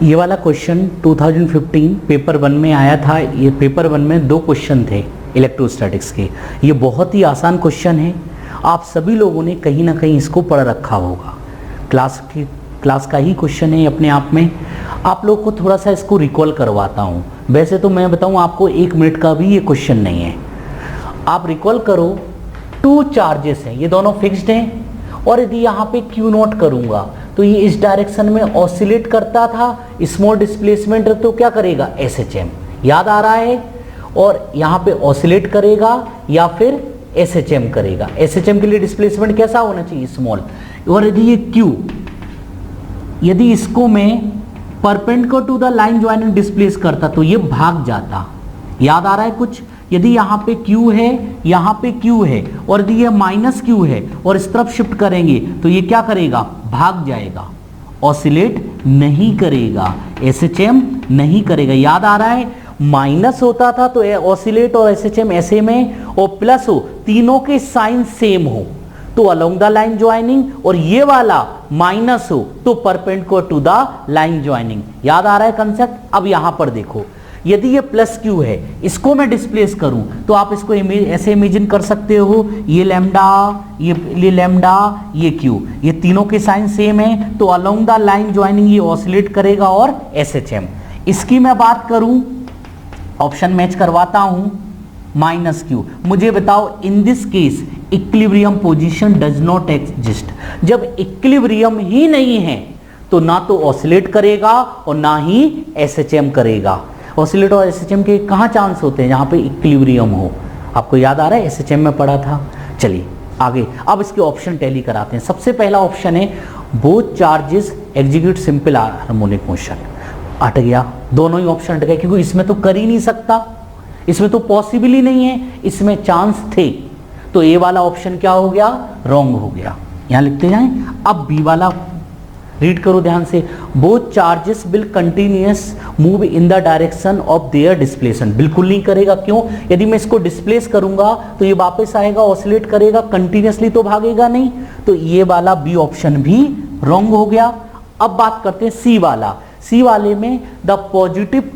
ये वाला question 2015 paper 1 में आया था। ये पेपर 1 में 2 क्वेश्चन थे इलेक्ट्रोस्टैटिक्स के। ये बहुत ही आसान क्वेश्चन है, आप सभी लोगों ने कहीं ना कहीं इसको पढ़ रखा होगा। क्लास का ही क्वेश्चन है अपने आप में। आप लोग को थोड़ा सा इसको रिकॉल करवाता हूँ। वैसे तो मैं बताऊँ आपको 1 मिनट का भी ये क्वेश्चन नहीं है। आप रिकॉल करो, 2 चार्जेस हैं, ये दोनों फिक्स्ड हैं, और यदि यहाँ पे Q नोट करूँगा तो ये इस डायरेक्शन में ऑसिलेट करता था, स्मॉल डिस्प्लेसमेंट तो क्या करेगा, SHM, याद आ रहा है। और यहाँ पे ऑसिलेट करेगा या फिर SHM करेगा। SHM के लिए डिस्प्लेसमेंट कैसा होना चाहिए, स्मॉल। और यदि ये Q, यदि इसको मैं perpendicular to the line joining displace करता तो ये भाग जाता, याद आ रहा है कुछ। यदि यहाँ पे Q है, यहाँ पे Q है, और यदि ये -Q है और इस तरफ शिफ्ट करेंगे तो ये क्या करेगा, भाग जाएगा, ऑसिलेट नहीं करेगा, SHM नहीं करेगा। याद आ रहा है, माइनस होता था तो ऑसिलेट और SHM ऐसे में, और प्लस हो, तीनों के साइन सेम हो तो अलोंग द लाइन ज्वाइनिंग, और ये वाला माइनस हो तो perpendicular to the line joining. याद आ रहा है कंसेप्ट। अब यहां पर देखो, यदि ये +Q है, इसको मैं डिस्प्लेस करूं तो आप इसको ऐसे इमेजिन कर सकते हो, ये लैम्डा, ये लैम्डा, ये Q, ये तीनों के साइन सेम है तो अलोंग द लाइन ज्वाइनिंग ये ऑसिलेट करेगा और SHM। इसकी मैं बात करूं, ऑप्शन मैच करवाता हूं, -Q। मुझे बताओ, in this case equilibrium position does not exist. जब इक्विलिब्रियम ही नहीं है तो ना तो ऑसिलेट करेगा और ना ही SHM करेगा। ऑसिलेट और SHM के कहाँ चांस होते हैं, जहाँ पे इक्विलिब्रियम हो। आपको याद आ रहा है, SHM में पढ़ा था। चलिए आगे, अब इसके ऑप्शन टैली कराते हैं। सबसे पहला ऑप्शन है, both charges execute simple harmonic motion. अट गया, दोनों ही ऑप्शन अट गए, क्योंकि इसमें तो कर ही नहीं सकता, इसमें तो पॉसिबल ही नहीं है, इसमें चांस थे। तो ए वाला ऑप्शन क्या हो गया, रॉन्ग हो गया। यहां लिखते जाएं। अब बी वाला रीड करो ध्यान से, both charges will continuous move in the direction of their displacement. बिल्कुल नहीं करेगा, क्यों, यदि मैं इसको डिस्प्लेस करूंगा तो ये वापस आएगा, ऑसिलेट करेगा, कंटिन्यूअसली तो भागेगा नहीं। तो ये वाला बी ऑप्शन भी रॉन्ग हो गया। अब बात करते हैं सी वाला। सी वाले में द पॉजिटिव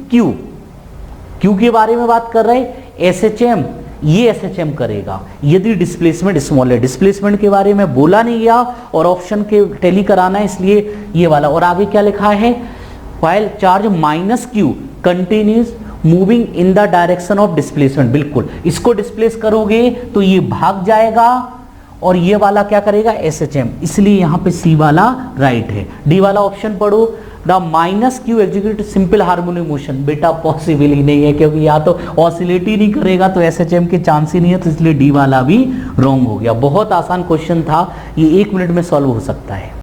Q के बारे में बात कर रहे हैं, SHM, ये SHM करेगा यदि डिस्प्लेसमेंट स्मॉल है। डिस्प्लेसमेंट के बारे में बोला नहीं गया और ऑप्शन के टैली कराना है, इसलिए ये वाला। और आगे क्या लिखा है, while charge -Q continuous moving in the direction of displacement. बिल्कुल, इसको डिस्प्लेस करोगे तो ये भाग जाएगा और ये वाला क्या करेगा, SHM। इसलिए यहां पे सी वाला राइट है। डी वाला ऑप्शन पढ़ो, the -Q execute simple harmonic motion. बेटा पॉसिबल ही नहीं है, क्योंकि या तो ऑसिलेट ही नहीं करेगा तो SHM के चांस ही नहीं है, तो इसलिए डी वाला भी रॉन्ग हो गया। बहुत आसान क्वेश्चन था, ये 1 मिनट में सॉल्व हो सकता है।